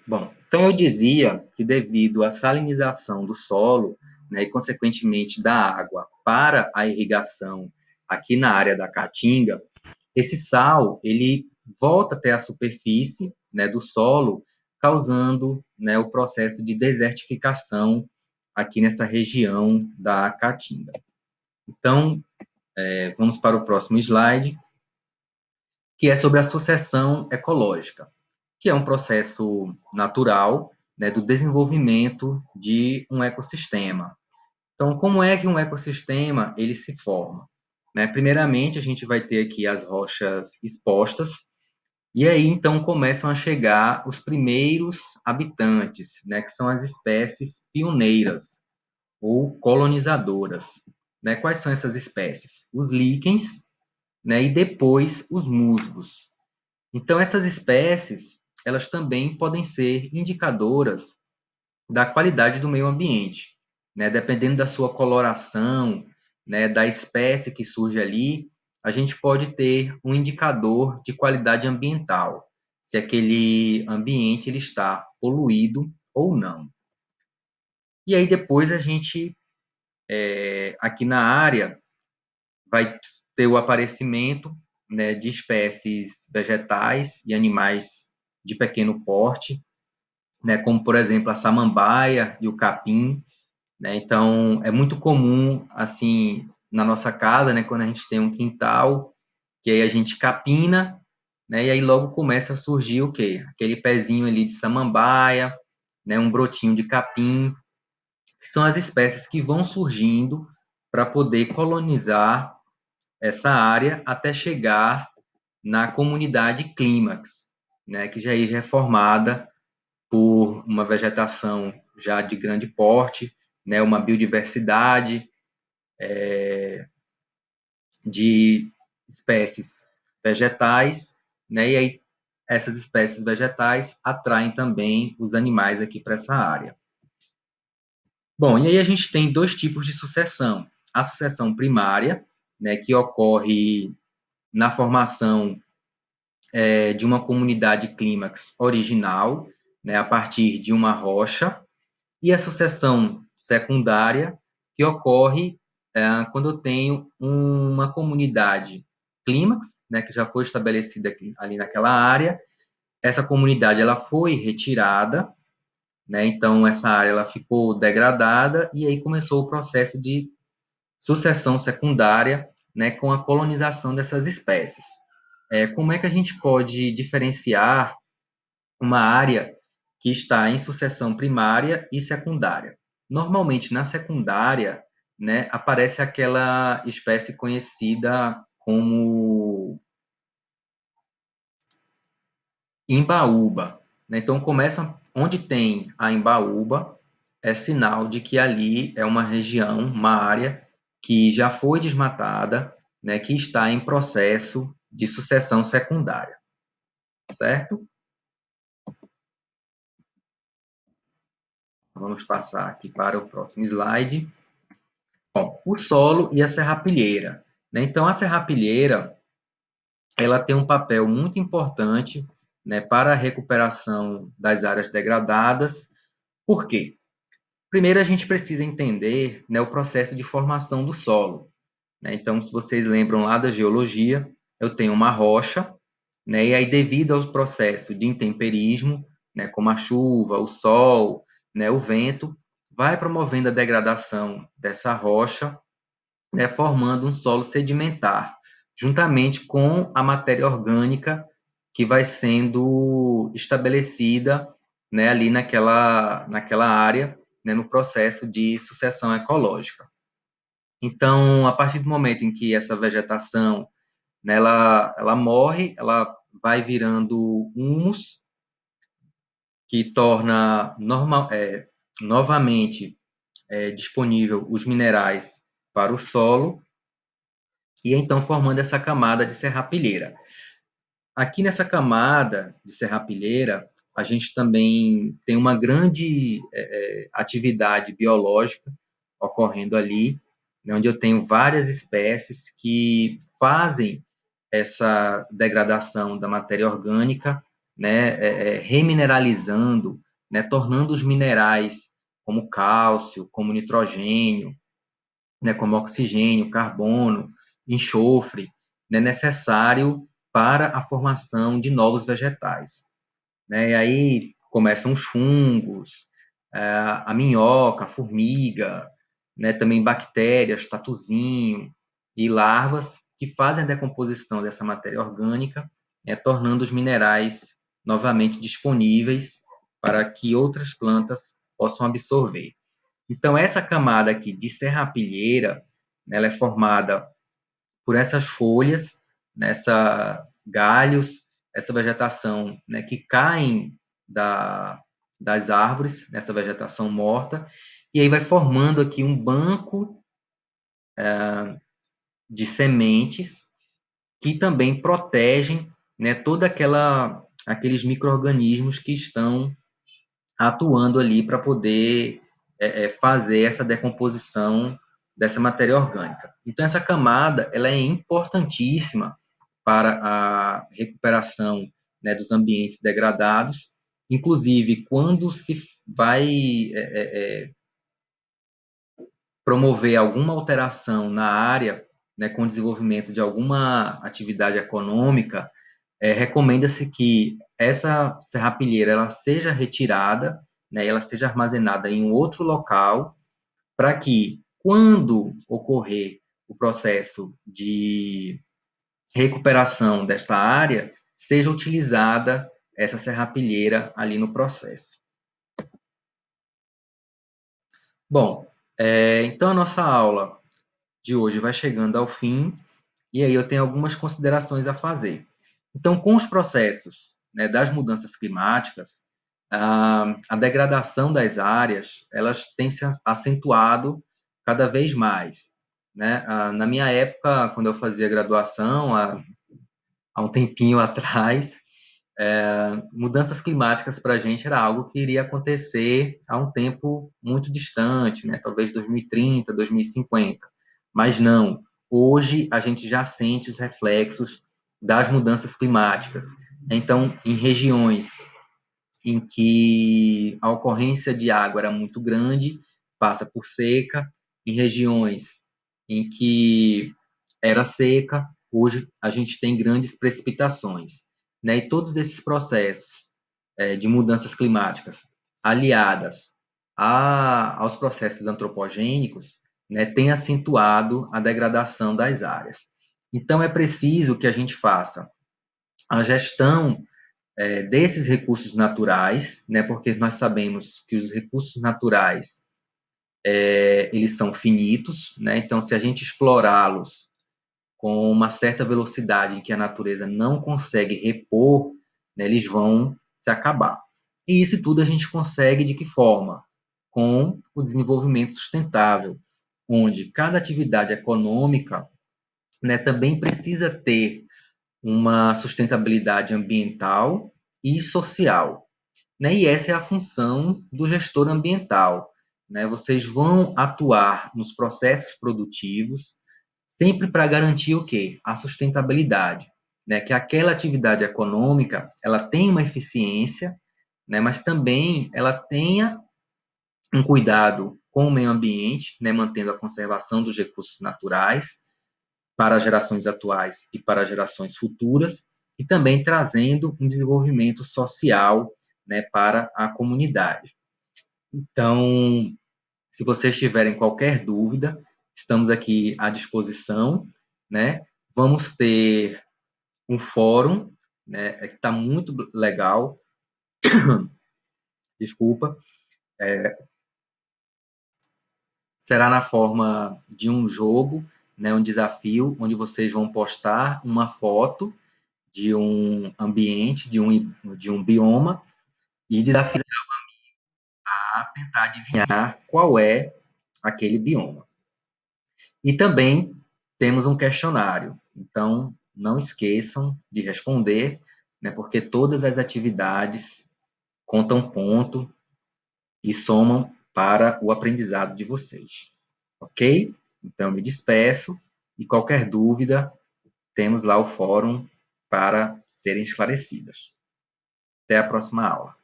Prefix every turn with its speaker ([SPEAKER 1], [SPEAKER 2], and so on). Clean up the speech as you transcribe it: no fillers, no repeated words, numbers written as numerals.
[SPEAKER 1] Bom, então eu dizia que devido à salinização do solo, né, e consequentemente da água para a irrigação aqui na área da Caatinga, esse sal ele volta até a superfície, né, do solo, causando, né, o processo de desertificação aqui nessa região da Caatinga. Então, vamos para o próximo slide, que é sobre a sucessão ecológica, que é um processo natural, né, do desenvolvimento de um ecossistema. Então, como é que um ecossistema ele se forma? Né? Primeiramente, a gente vai ter aqui as rochas expostas, e aí então começam a chegar os primeiros habitantes, né, que são as espécies pioneiras ou colonizadoras. Né? Quais são essas espécies? Os líquens, né, e depois os musgos. Então, essas espécies, elas também podem ser indicadoras da qualidade do meio ambiente, né? Dependendo da sua coloração, né, da espécie que surge ali, a gente pode ter um indicador de qualidade ambiental, se aquele ambiente ele está poluído ou não. E aí depois a gente, aqui na área, vai ter o aparecimento, né, de espécies vegetais e animais de pequeno porte, né, como, por exemplo, a samambaia e o capim, né? Então, é muito comum, assim, na nossa casa, né, quando a gente tem um quintal, que aí a gente capina, né, e aí logo começa a surgir o quê? Aquele pezinho ali de samambaia, né, um brotinho de capim, que são as espécies que vão surgindo para poder colonizar essa área até chegar na comunidade clímax, né, que já é formada por uma vegetação já de grande porte, né, uma biodiversidade de espécies vegetais, né, e aí essas espécies vegetais atraem também os animais aqui para essa área. Bom, e aí a gente tem dois tipos de sucessão. A sucessão primária, né, que ocorre na formação de uma comunidade clímax original, né, a partir de uma rocha, e a sucessão secundária, que ocorre quando eu tenho uma comunidade clímax, né, que já foi estabelecida aqui, ali naquela área, essa comunidade ela foi retirada, né, então essa área ela ficou degradada, e aí começou o processo de sucessão secundária, né, com a colonização dessas espécies. Como é que a gente pode diferenciar uma área que está em sucessão primária e secundária? Normalmente, na secundária, né, aparece aquela espécie conhecida como imbaúba, né? Então, começa onde tem a imbaúba, é sinal de que ali é uma região, uma área que já foi desmatada, né, que está em processo de sucessão secundária, certo? Vamos passar aqui para o próximo slide. Bom, o solo e a serrapilheira, né? Então, a serrapilheira, ela tem um papel muito importante, né, para a recuperação das áreas degradadas. Por quê? Primeiro, a gente precisa entender, né, o processo de formação do solo, né? Então, se vocês lembram lá da geologia, eu tenho uma rocha, né, e aí, devido ao processo de intemperismo, né, como a chuva, o sol, né, o vento, vai promovendo a degradação dessa rocha, né, formando um solo sedimentar, juntamente com a matéria orgânica que vai sendo estabelecida, né, ali naquela área, né, no processo de sucessão ecológica. Então, a partir do momento em que essa vegetação, né, ela morre, ela vai virando humus, que torna novamente disponível os minerais para o solo, e então formando essa camada de serrapilheira. Aqui nessa camada de serrapilheira, a gente também tem uma grande atividade biológica ocorrendo ali, né, onde eu tenho várias espécies que fazem essa degradação da matéria orgânica, né, remineralizando, né, tornando os minerais como cálcio, como nitrogênio, né, como oxigênio, carbono, enxofre, né, necessário para a formação de novos vegetais. Né? E aí começam os fungos, a minhoca, a formiga, né? Também bactérias, tatuzinho e larvas que fazem a decomposição dessa matéria orgânica, né? Tornando os minerais novamente disponíveis para que outras plantas possam absorver. Então, essa camada aqui de serrapilheira, né, ela é formada por essas folhas, nessa galhos, essa vegetação, né, que caem das árvores, nessa vegetação morta, e aí vai formando aqui um banco de sementes que também protegem, né, toda aqueles micro-organismos que estão atuando ali para poder fazer essa decomposição dessa matéria orgânica. Então, essa camada ela é importantíssima para a recuperação, né, dos ambientes degradados, inclusive quando se vai promover alguma alteração na área, né, com o desenvolvimento de alguma atividade econômica, recomenda-se que essa serrapilheira ela seja retirada, né, ela seja armazenada em um outro local, para que, quando ocorrer o processo de recuperação desta área, seja utilizada essa serrapilheira ali no processo. Bom, então a nossa aula de hoje vai chegando ao fim, e aí eu tenho algumas considerações a fazer. Então, com os processos, né, das mudanças climáticas, a degradação das áreas, elas têm se acentuado cada vez mais. Né? Na minha época, quando eu fazia graduação, há um tempinho atrás, mudanças climáticas para a gente era algo que iria acontecer há um tempo muito distante, né? Talvez 2030, 2050. Mas não. Hoje a gente já sente os reflexos das mudanças climáticas. Então, em regiões em que a ocorrência de água era muito grande, passa por seca. Em regiões em que era seca, hoje a gente tem grandes precipitações. Né? E todos esses processos de mudanças climáticas, aliadas aos processos antropogênicos, né, têm acentuado a degradação das áreas. Então, é preciso que a gente faça a gestão desses recursos naturais, né, porque nós sabemos que os recursos naturais eles são finitos, né, então se a gente explorá-los com uma certa velocidade que a natureza não consegue repor, né, eles vão se acabar. E isso tudo a gente consegue de que forma? Com o desenvolvimento sustentável, onde cada atividade econômica, né, também precisa ter uma sustentabilidade ambiental e social. Né? E essa é a função do gestor ambiental. Né? Vocês vão atuar nos processos produtivos sempre para garantir o quê? A sustentabilidade. Né? Que aquela atividade econômica ela tenha uma eficiência, né? Mas também ela tenha um cuidado com o meio ambiente, né? Mantendo a conservação dos recursos naturais para gerações atuais e para gerações futuras, e também trazendo um desenvolvimento social, né, para a comunidade. Então, se vocês tiverem qualquer dúvida, estamos aqui à disposição, né? Vamos ter um fórum, né, que está muito legal, desculpa, será na forma de um jogo, né, um desafio, onde vocês vão postar uma foto de um ambiente, de um bioma, e desafiar a tentar adivinhar qual é aquele bioma. E também temos um questionário, então não esqueçam de responder, né, porque todas as atividades contam ponto e somam para o aprendizado de vocês. Ok? Então me despeço e qualquer dúvida, temos lá o fórum para serem esclarecidas. Até a próxima aula.